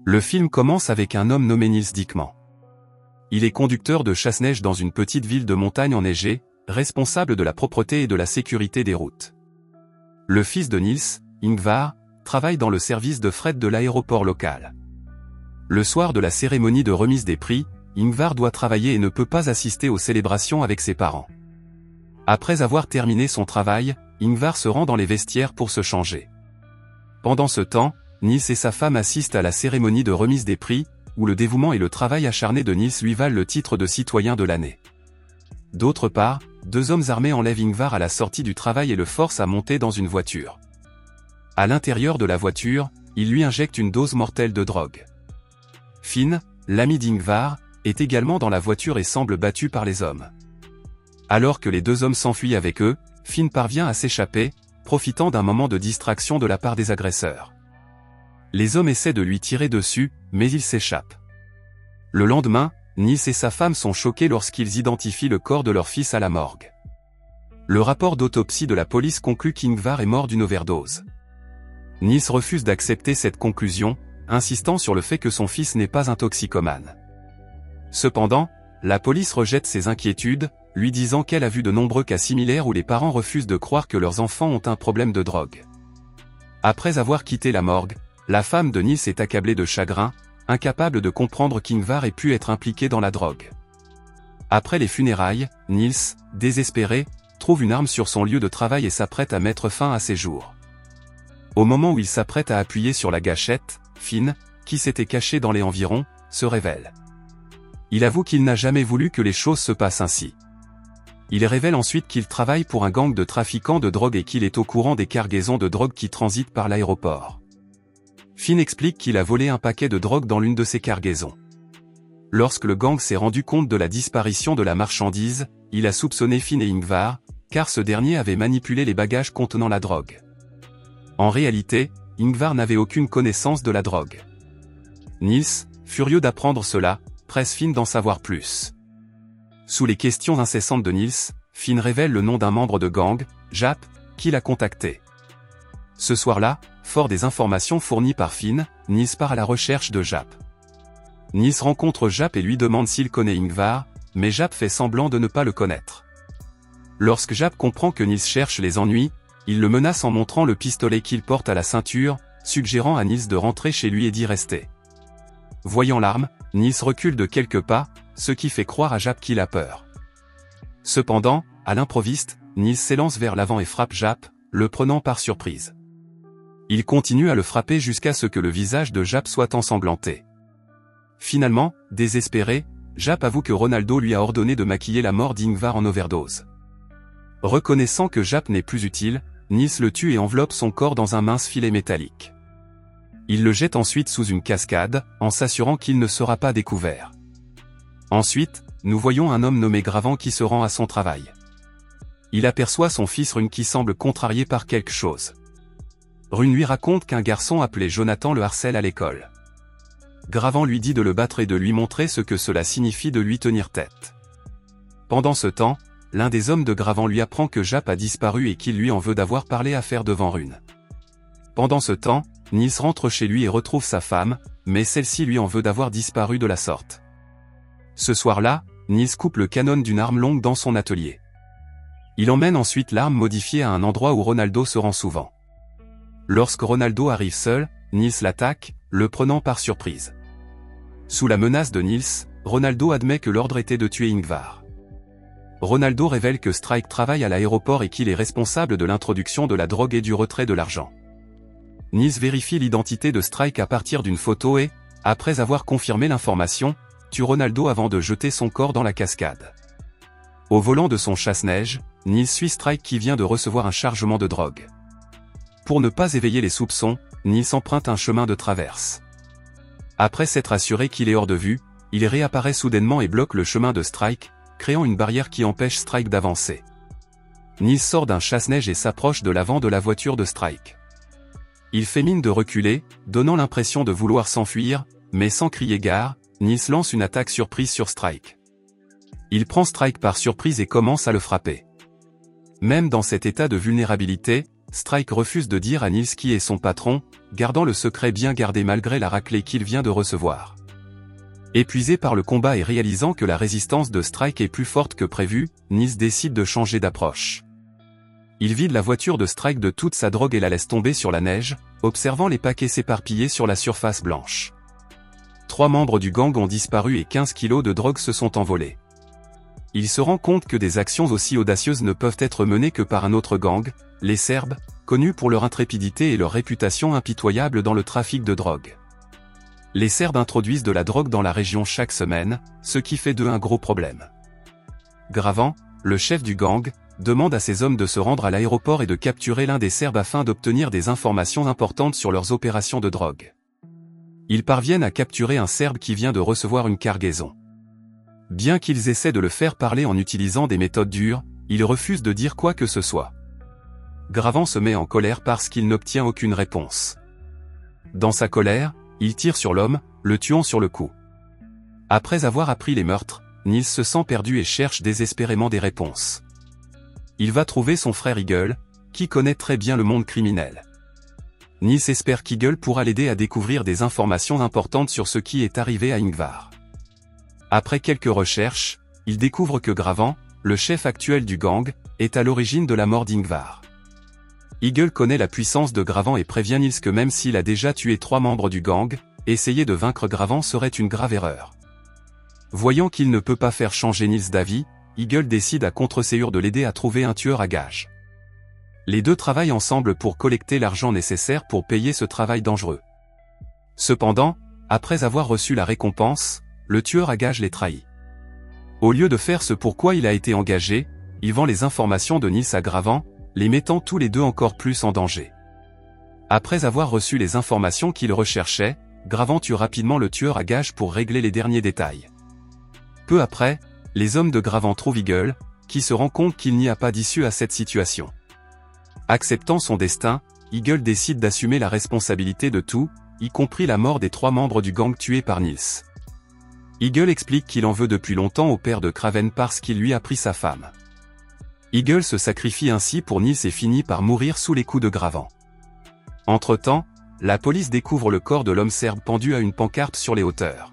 Le film commence avec un homme nommé Niels Dickmann. Il est conducteur de chasse-neige dans une petite ville de montagne enneigée, responsable de la propreté et de la sécurité des routes. Le fils de Niels, Ingvar, travaille dans le service de fret de l'aéroport local. Le soir de la cérémonie de remise des prix, Ingvar doit travailler et ne peut pas assister aux célébrations avec ses parents. Après avoir terminé son travail, Ingvar se rend dans les vestiaires pour se changer. Pendant ce temps, Niels et sa femme assistent à la cérémonie de remise des prix, où le dévouement et le travail acharné de Niels lui valent le titre de citoyen de l'année. D'autre part, deux hommes armés enlèvent Ingvar à la sortie du travail et le forcent à monter dans une voiture. À l'intérieur de la voiture, ils lui injectent une dose mortelle de drogue. Finn, l'ami d'Ingvar, est également dans la voiture et semble battu par les hommes. Alors que les deux hommes s'enfuient avec eux, Finn parvient à s'échapper, profitant d'un moment de distraction de la part des agresseurs. Les hommes essaient de lui tirer dessus, mais il s'échappe. Le lendemain, Niels et sa femme sont choqués lorsqu'ils identifient le corps de leur fils à la morgue. Le rapport d'autopsie de la police conclut qu'Ingvar est mort d'une overdose. Niels refuse d'accepter cette conclusion, insistant sur le fait que son fils n'est pas un toxicomane. Cependant, la police rejette ses inquiétudes, lui disant qu'elle a vu de nombreux cas similaires où les parents refusent de croire que leurs enfants ont un problème de drogue. Après avoir quitté la morgue, la femme de Niels est accablée de chagrin, incapable de comprendre qu'Ingvar ait pu être impliqué dans la drogue. Après les funérailles, Niels, désespéré, trouve une arme sur son lieu de travail et s'apprête à mettre fin à ses jours. Au moment où il s'apprête à appuyer sur la gâchette, Finn, qui s'était caché dans les environs, se révèle. Il avoue qu'il n'a jamais voulu que les choses se passent ainsi. Il révèle ensuite qu'il travaille pour un gang de trafiquants de drogue et qu'il est au courant des cargaisons de drogue qui transitent par l'aéroport. Finn explique qu'il a volé un paquet de drogue dans l'une de ces cargaisons. Lorsque le gang s'est rendu compte de la disparition de la marchandise, il a soupçonné Finn et Ingvar, car ce dernier avait manipulé les bagages contenant la drogue. En réalité, Ingvar n'avait aucune connaissance de la drogue. Niels, furieux d'apprendre cela, presse Finn d'en savoir plus. Sous les questions incessantes de Niels, Finn révèle le nom d'un membre de gang, Jaap, qui l'a contacté. Ce soir-là, fort des informations fournies par Finn, Niels part à la recherche de Jaap. Niels rencontre Jaap et lui demande s'il connaît Ingvar, mais Jaap fait semblant de ne pas le connaître. Lorsque Jaap comprend que Niels cherche les ennuis, il le menace en montrant le pistolet qu'il porte à la ceinture, suggérant à Niels de rentrer chez lui et d'y rester. Voyant l'arme, Niels recule de quelques pas, ce qui fait croire à Jaap qu'il a peur. Cependant, à l'improviste, Niels s'élance vers l'avant et frappe Jaap, le prenant par surprise. Il continue à le frapper jusqu'à ce que le visage de Jaap soit ensanglanté. Finalement, désespéré, Jaap avoue que Ronaldo lui a ordonné de maquiller la mort d'Ingvar en overdose. Reconnaissant que Jaap n'est plus utile, Niels le tue et enveloppe son corps dans un mince filet métallique. Il le jette ensuite sous une cascade, en s'assurant qu'il ne sera pas découvert. Ensuite, nous voyons un homme nommé Gravant qui se rend à son travail. Il aperçoit son fils Rune qui semble contrarié par quelque chose. Rune lui raconte qu'un garçon appelé Jonathan le harcèle à l'école. Gravant lui dit de le battre et de lui montrer ce que cela signifie de lui tenir tête. Pendant ce temps, l'un des hommes de Gravant lui apprend que Jaap a disparu et qu'il lui en veut d'avoir parlé à faire devant Rune. Pendant ce temps, Niels rentre chez lui et retrouve sa femme, mais celle-ci lui en veut d'avoir disparu de la sorte. Ce soir-là, Niels coupe le canon d'une arme longue dans son atelier. Il emmène ensuite l'arme modifiée à un endroit où Ronaldo se rend souvent. Lorsque Ronaldo arrive seul, Niels l'attaque, le prenant par surprise. Sous la menace de Niels, Ronaldo admet que l'ordre était de tuer Ingvar. Ronaldo révèle que Strike travaille à l'aéroport et qu'il est responsable de l'introduction de la drogue et du retrait de l'argent. Niels vérifie l'identité de Strike à partir d'une photo et, après avoir confirmé l'information, tue Ronaldo avant de jeter son corps dans la cascade. Au volant de son chasse-neige, Niels suit Strike qui vient de recevoir un chargement de drogue. Pour ne pas éveiller les soupçons, Niels emprunte un chemin de traverse. Après s'être assuré qu'il est hors de vue, il réapparaît soudainement et bloque le chemin de Strike, créant une barrière qui empêche Strike d'avancer. Niels sort d'un chasse-neige et s'approche de l'avant de la voiture de Strike. Il fait mine de reculer, donnant l'impression de vouloir s'enfuir, mais sans crier gare, Niels lance une attaque surprise sur Strike. Il prend Strike par surprise et commence à le frapper. Même dans cet état de vulnérabilité, Strike refuse de dire à Nils qui est son patron, gardant le secret bien gardé malgré la raclée qu'il vient de recevoir. Épuisé par le combat et réalisant que la résistance de Strike est plus forte que prévu, Nils décide de changer d'approche. Il vide la voiture de Strike de toute sa drogue et la laisse tomber sur la neige, observant les paquets s'éparpiller sur la surface blanche. 3 membres du gang ont disparu et 15 kilos de drogue se sont envolés. Il se rend compte que des actions aussi audacieuses ne peuvent être menées que par un autre gang, les Serbes, connus pour leur intrépidité et leur réputation impitoyable dans le trafic de drogue. Les Serbes introduisent de la drogue dans la région chaque semaine, ce qui fait d'eux un gros problème. Gravan, le chef du gang, demande à ses hommes de se rendre à l'aéroport et de capturer l'un des Serbes afin d'obtenir des informations importantes sur leurs opérations de drogue. Ils parviennent à capturer un Serbe qui vient de recevoir une cargaison. Bien qu'ils essaient de le faire parler en utilisant des méthodes dures, il refuse de dire quoi que ce soit. Gravan se met en colère parce qu'il n'obtient aucune réponse. Dans sa colère, il tire sur l'homme, le tuant sur le coup. Après avoir appris les meurtres, Nils se sent perdu et cherche désespérément des réponses. Il va trouver son frère Eagle, qui connaît très bien le monde criminel. Nils espère qu'Eagle pourra l'aider à découvrir des informations importantes sur ce qui est arrivé à Ingvar. Après quelques recherches, il découvre que Gravan, le chef actuel du gang, est à l'origine de la mort d'Ingvar. Eagle connaît la puissance de Gravan et prévient Nils que même s'il a déjà tué 3 membres du gang, essayer de vaincre Gravan serait une grave erreur. Voyant qu'il ne peut pas faire changer Nils d'avis, Eagle décide à contre-ségur de l'aider à trouver un tueur à gages. Les deux travaillent ensemble pour collecter l'argent nécessaire pour payer ce travail dangereux. Cependant, après avoir reçu la récompense, le tueur à gages les trahit. Au lieu de faire ce pourquoi il a été engagé, il vend les informations de Nils à Gravan, les mettant tous les deux encore plus en danger. Après avoir reçu les informations qu'il recherchait, Gravan tue rapidement le tueur à gages pour régler les derniers détails. Peu après, les hommes de Gravan trouvent Eagle, qui se rend compte qu'il n'y a pas d'issue à cette situation. Acceptant son destin, Eagle décide d'assumer la responsabilité de tout, y compris la mort des 3 membres du gang tués par Nils. Eagle explique qu'il en veut depuis longtemps au père de Craven parce qu'il lui a pris sa femme. Eagle se sacrifie ainsi pour Nils et finit par mourir sous les coups de Gravan. Entre-temps, la police découvre le corps de l'homme serbe pendu à une pancarte sur les hauteurs.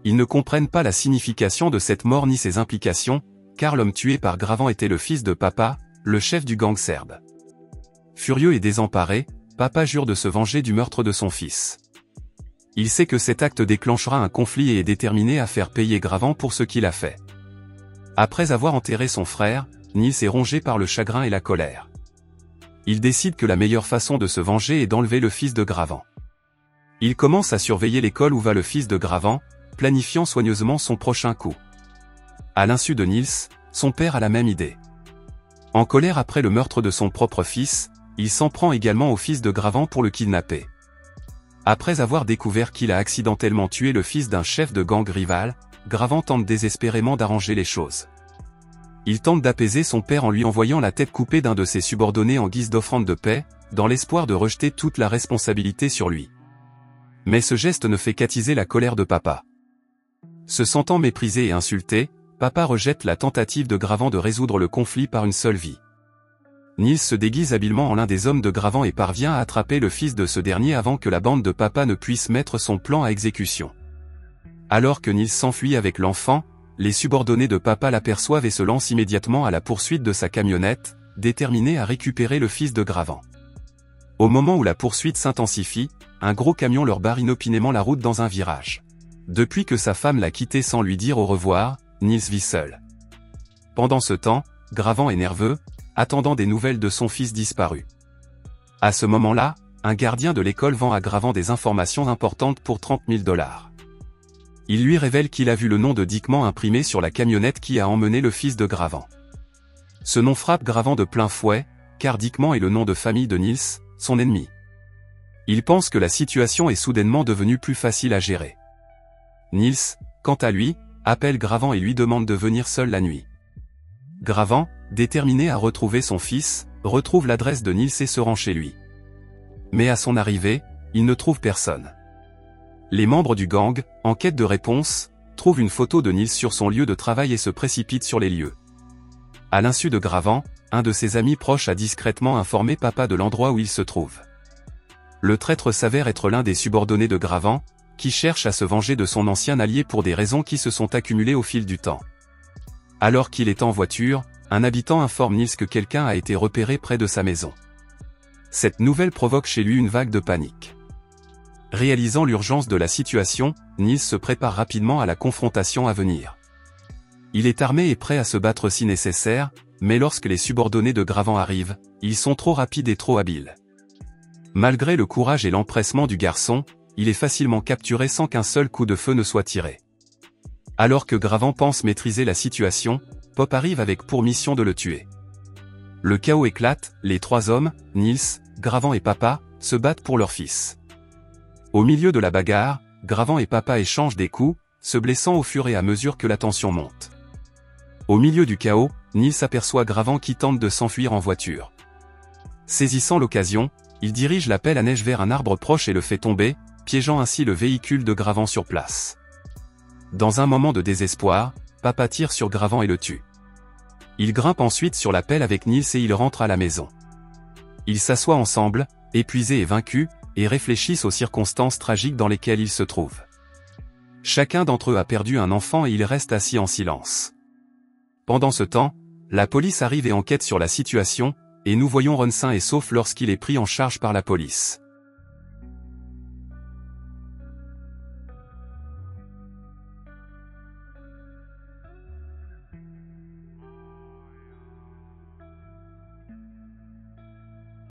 Ils ne comprennent pas la signification de cette mort ni ses implications, car l'homme tué par Gravan était le fils de Papa, le chef du gang serbe. Furieux et désemparé, Papa jure de se venger du meurtre de son fils. Il sait que cet acte déclenchera un conflit et est déterminé à faire payer Gravan pour ce qu'il a fait. Après avoir enterré son frère, Nils est rongé par le chagrin et la colère. Il décide que la meilleure façon de se venger est d'enlever le fils de Gravan. Il commence à surveiller l'école où va le fils de Gravan, planifiant soigneusement son prochain coup. À l'insu de Nils, son père a la même idée. En colère après le meurtre de son propre fils, il s'en prend également au fils de Gravan pour le kidnapper. Après avoir découvert qu'il a accidentellement tué le fils d'un chef de gang rival, Gravan tente désespérément d'arranger les choses. Il tente d'apaiser son père en lui envoyant la tête coupée d'un de ses subordonnés en guise d'offrande de paix, dans l'espoir de rejeter toute la responsabilité sur lui. Mais ce geste ne fait qu'attiser la colère de Papa. Se sentant méprisé et insulté, Papa rejette la tentative de Gravan de résoudre le conflit par une seule vie. Nils se déguise habilement en l'un des hommes de Gravan et parvient à attraper le fils de ce dernier avant que la bande de Papa ne puisse mettre son plan à exécution. Alors que Nils s'enfuit avec l'enfant, les subordonnés de Papa l'aperçoivent et se lancent immédiatement à la poursuite de sa camionnette, déterminés à récupérer le fils de Gravan. Au moment où la poursuite s'intensifie, un gros camion leur barre inopinément la route dans un virage. Depuis que sa femme l'a quitté sans lui dire au revoir, Nils vit seul. Pendant ce temps, Gravan est nerveux, attendant des nouvelles de son fils disparu. À ce moment-là, un gardien de l'école vend à Gravan des informations importantes pour 30 000 $. Il lui révèle qu'il a vu le nom de Dickman imprimé sur la camionnette qui a emmené le fils de Gravan. Ce nom frappe Gravan de plein fouet, car Dickman est le nom de famille de Nils, son ennemi. Il pense que la situation est soudainement devenue plus facile à gérer. Nils, quant à lui, appelle Gravan et lui demande de venir seul la nuit. Gravan, déterminé à retrouver son fils, retrouve l'adresse de Nils et se rend chez lui. Mais à son arrivée, il ne trouve personne. Les membres du gang, en quête de réponse, trouvent une photo de Nils sur son lieu de travail et se précipitent sur les lieux. À l'insu de Gravan, un de ses amis proches a discrètement informé papa de l'endroit où il se trouve. Le traître s'avère être l'un des subordonnés de Gravant, qui cherche à se venger de son ancien allié pour des raisons qui se sont accumulées au fil du temps. Alors qu'il est en voiture, un habitant informe Nils que quelqu'un a été repéré près de sa maison. Cette nouvelle provoque chez lui une vague de panique. Réalisant l'urgence de la situation, Nils se prépare rapidement à la confrontation à venir. Il est armé et prêt à se battre si nécessaire, mais lorsque les subordonnés de Gravant arrivent, ils sont trop rapides et trop habiles. Malgré le courage et l'empressement du garçon, il est facilement capturé sans qu'un seul coup de feu ne soit tiré. Alors que Gravant pense maîtriser la situation, Pop arrive avec pour mission de le tuer. Le chaos éclate, les trois hommes, Nils, Gravant et Papa, se battent pour leur fils. Au milieu de la bagarre, Gravant et Papa échangent des coups, se blessant au fur et à mesure que la tension monte. Au milieu du chaos, Nils aperçoit Gravant qui tente de s'enfuir en voiture. Saisissant l'occasion, il dirige la pelle à neige vers un arbre proche et le fait tomber, piégeant ainsi le véhicule de Gravant sur place. Dans un moment de désespoir, Papa tire sur Gravant et le tue. Il grimpe ensuite sur la pelle avec Nils et ils rentrent à la maison. Ils s'assoient ensemble, épuisés et vaincus, et réfléchissent aux circonstances tragiques dans lesquelles ils se trouvent. Chacun d'entre eux a perdu un enfant et ils restent assis en silence. Pendant ce temps, la police arrive et enquête sur la situation, et nous voyons Ron sain et sauf lorsqu'il est pris en charge par la police.